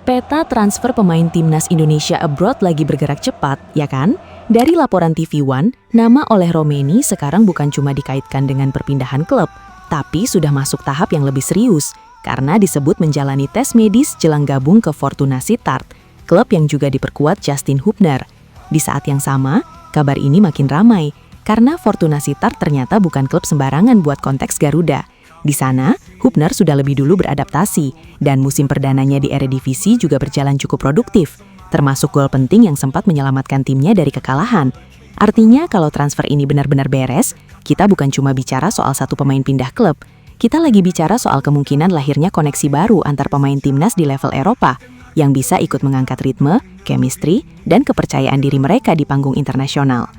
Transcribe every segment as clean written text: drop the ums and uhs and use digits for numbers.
Peta transfer pemain timnas Indonesia abroad lagi bergerak cepat, ya kan? Dari laporan TV One, nama Oleh Romeni sekarang bukan cuma dikaitkan dengan perpindahan klub, tapi sudah masuk tahap yang lebih serius, karena disebut menjalani tes medis jelang gabung ke Fortuna Sittard, klub yang juga diperkuat Justin Hubner. Di saat yang sama, kabar ini makin ramai, karena Fortuna Sittard ternyata bukan klub sembarangan buat konteks Garuda. Di sana, Hubner sudah lebih dulu beradaptasi, dan musim perdananya di Eredivisie juga berjalan cukup produktif, termasuk gol penting yang sempat menyelamatkan timnya dari kekalahan. Artinya, kalau transfer ini benar-benar beres, kita bukan cuma bicara soal satu pemain pindah klub, kita lagi bicara soal kemungkinan lahirnya koneksi baru antar pemain timnas di level Eropa, yang bisa ikut mengangkat ritme, chemistry, dan kepercayaan diri mereka di panggung internasional.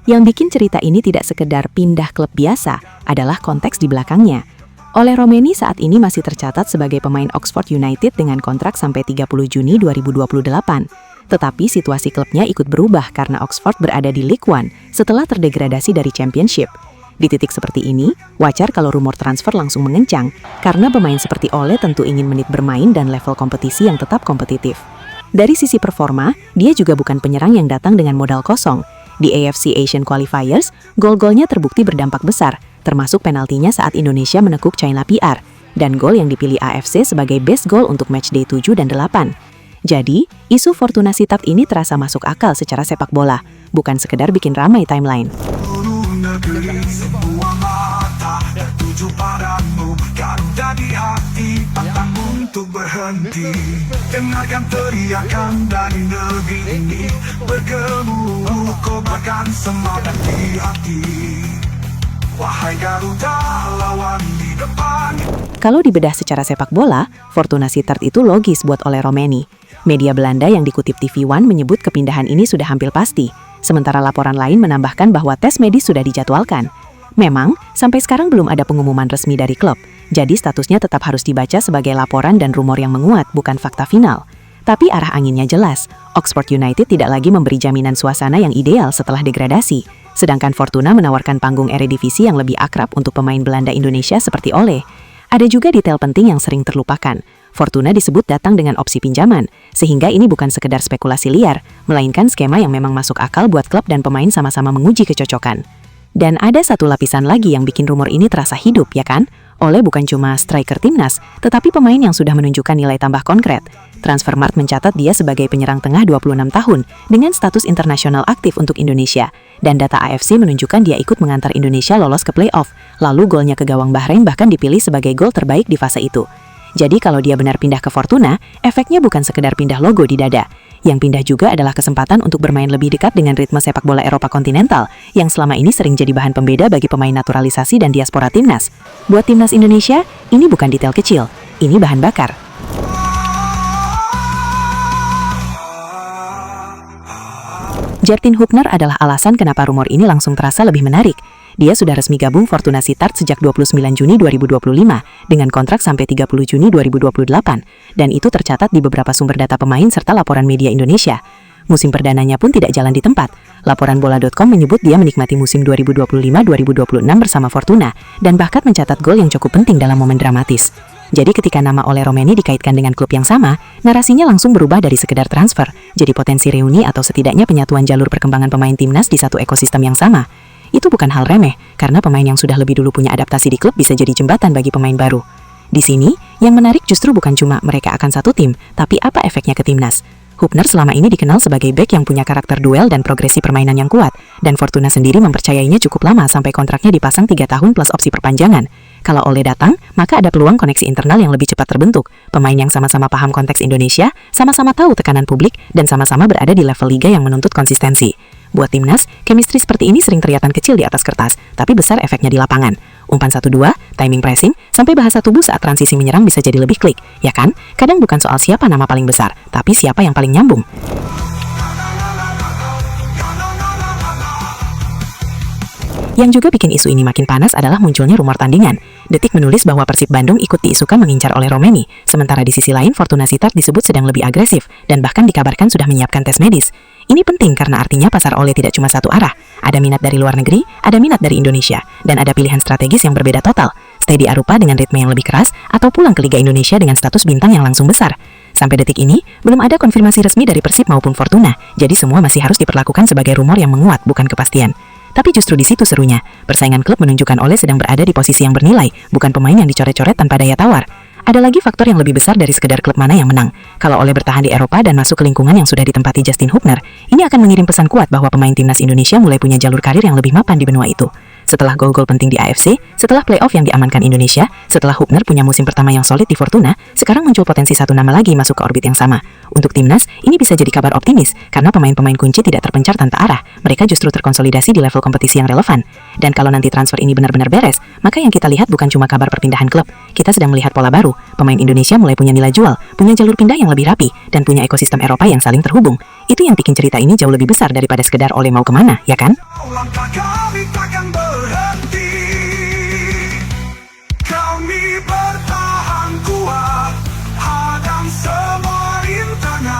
Yang bikin cerita ini tidak sekedar pindah klub biasa, adalah konteks di belakangnya. Oleh Romeni saat ini masih tercatat sebagai pemain Oxford United dengan kontrak sampai 30 Juni 2028. Tetapi situasi klubnya ikut berubah karena Oxford berada di League One setelah terdegradasi dari Championship. Di titik seperti ini, wajar kalau rumor transfer langsung mengencang, karena pemain seperti Oleh tentu ingin menit bermain dan level kompetisi yang tetap kompetitif. Dari sisi performa, dia juga bukan penyerang yang datang dengan modal kosong. Di AFC Asian Qualifiers, gol-golnya terbukti berdampak besar, termasuk penaltinya saat Indonesia menekuk China PR, dan gol yang dipilih AFC sebagai best goal untuk matchday 7 dan 8. Jadi, isu Fortuna Sittard ini terasa masuk akal secara sepak bola, bukan sekedar bikin ramai timeline. Dengarkan teriakan dari negeri ini, bergemu kobarkan semangat di hati. Wahai Garuda, lawan di depan. Kalau dibedah secara sepak bola, Fortuna Sittard itu logis buat Oleh Romeni. Media Belanda yang dikutip TV One menyebut kepindahan ini sudah hampir pasti, sementara laporan lain menambahkan bahwa tes medis sudah dijadwalkan. Memang, sampai sekarang belum ada pengumuman resmi dari klub, jadi statusnya tetap harus dibaca sebagai laporan dan rumor yang menguat, bukan fakta final. Tapi arah anginnya jelas, Oxford United tidak lagi memberi jaminan suasana yang ideal setelah degradasi, sedangkan Fortuna menawarkan panggung Eredivisie yang lebih akrab untuk pemain Belanda Indonesia seperti Oleh. Ada juga detail penting yang sering terlupakan. Fortuna disebut datang dengan opsi pinjaman, sehingga ini bukan sekedar spekulasi liar, melainkan skema yang memang masuk akal buat klub dan pemain sama-sama menguji kecocokan. Dan ada satu lapisan lagi yang bikin rumor ini terasa hidup, ya kan? Oleh bukan cuma striker timnas, tetapi pemain yang sudah menunjukkan nilai tambah konkret. Transfermarkt mencatat dia sebagai penyerang tengah 26 tahun dengan status internasional aktif untuk Indonesia. Dan data AFC menunjukkan dia ikut mengantar Indonesia lolos ke playoff. Lalu golnya ke gawang Bahrain bahkan dipilih sebagai gol terbaik di fase itu. Jadi kalau dia benar pindah ke Fortuna, efeknya bukan sekedar pindah logo di dada. Yang pindah juga adalah kesempatan untuk bermain lebih dekat dengan ritme sepak bola Eropa kontinental, yang selama ini sering jadi bahan pembeda bagi pemain naturalisasi dan diaspora timnas. Buat timnas Indonesia, ini bukan detail kecil, ini bahan bakar. Justin Hubner adalah alasan kenapa rumor ini langsung terasa lebih menarik. Dia sudah resmi gabung Fortuna Sittard sejak 29 Juni 2025 dengan kontrak sampai 30 Juni 2028, dan itu tercatat di beberapa sumber data pemain serta laporan media Indonesia. Musim perdananya pun tidak jalan di tempat. Laporan bola.com menyebut dia menikmati musim 2025-2026 bersama Fortuna dan bahkan mencatat gol yang cukup penting dalam momen dramatis. Jadi ketika nama Oleh Romeni dikaitkan dengan klub yang sama, narasinya langsung berubah dari sekedar transfer, jadi potensi reuni atau setidaknya penyatuan jalur perkembangan pemain timnas di satu ekosistem yang sama. Itu bukan hal remeh, karena pemain yang sudah lebih dulu punya adaptasi di klub bisa jadi jembatan bagi pemain baru. Di sini, yang menarik justru bukan cuma mereka akan satu tim, tapi apa efeknya ke timnas. Hubner selama ini dikenal sebagai bek yang punya karakter duel dan progresi permainan yang kuat, dan Fortuna sendiri mempercayainya cukup lama sampai kontraknya dipasang 3 tahun plus opsi perpanjangan. Kalau Oleh datang, maka ada peluang koneksi internal yang lebih cepat terbentuk. Pemain yang sama-sama paham konteks Indonesia, sama-sama tahu tekanan publik, dan sama-sama berada di level liga yang menuntut konsistensi. Buat timnas, chemistry seperti ini sering terlihat kecil di atas kertas, tapi besar efeknya di lapangan. Umpan 1-2, timing pressing, sampai bahasa tubuh saat transisi menyerang bisa jadi lebih klik, ya kan? Kadang bukan soal siapa nama paling besar, tapi siapa yang paling nyambung. Yang juga bikin isu ini makin panas adalah munculnya rumor tandingan. Detik menulis bahwa Persib Bandung ikut diisukan mengincar Oleh Romeni, sementara di sisi lain Fortuna Sittard disebut sedang lebih agresif, dan bahkan dikabarkan sudah menyiapkan tes medis. Ini penting karena artinya pasar Oleh tidak cuma satu arah. Ada minat dari luar negeri, ada minat dari Indonesia, dan ada pilihan strategis yang berbeda total. Stay di Arupa dengan ritme yang lebih keras, atau pulang ke Liga Indonesia dengan status bintang yang langsung besar. Sampai detik ini, belum ada konfirmasi resmi dari Persib maupun Fortuna, jadi semua masih harus diperlakukan sebagai rumor yang menguat, bukan kepastian. Tapi justru di situ serunya, persaingan klub menunjukkan Ole sedang berada di posisi yang bernilai, bukan pemain yang dicoret-coret tanpa daya tawar. Ada lagi faktor yang lebih besar dari sekedar klub mana yang menang. Kalau Ole bertahan di Eropa dan masuk ke lingkungan yang sudah ditempati Justin Hubner, ini akan mengirim pesan kuat bahwa pemain timnas Indonesia mulai punya jalur karir yang lebih mapan di benua itu. Setelah gol-gol penting di AFC, setelah playoff yang diamankan Indonesia, setelah Hubner punya musim pertama yang solid di Fortuna, sekarang muncul potensi satu nama lagi masuk ke orbit yang sama. Untuk timnas, ini bisa jadi kabar optimis, karena pemain-pemain kunci tidak terpencar tanpa arah, mereka justru terkonsolidasi di level kompetisi yang relevan. Dan kalau nanti transfer ini benar-benar beres, maka yang kita lihat bukan cuma kabar perpindahan klub, kita sedang melihat pola baru, pemain Indonesia mulai punya nilai jual, punya jalur pindah yang lebih rapi, dan punya ekosistem Eropa yang saling terhubung. Itu yang bikin cerita ini jauh lebih besar daripada sekedar Ole mau kemana, ya kan? Langkah kami